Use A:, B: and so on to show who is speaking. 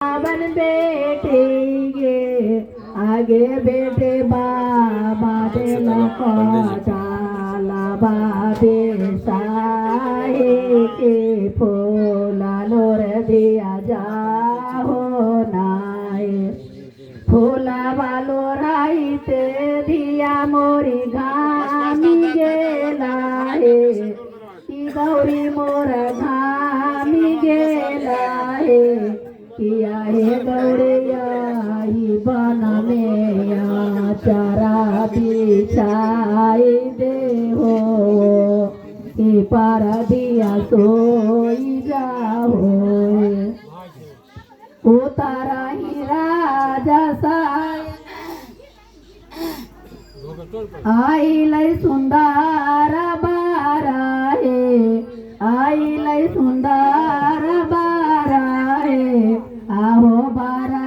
A: बन बैठेंगे आगे बेटे बाबा दे लखोटाला बाबे साहे के फूला लोर दिया जाओ नाए फूला वालो राईते दिया मोरी घामी गेला हे की गौरी मोर घामी गेला हे किया हे गौरिया ही बन में चारा बिछाई दे हो कि पर दिया सोई जाओ उतारा ही राजा साई आई लय सुंदर बारा हे आई लय सुंदर बारा हे आहो बारा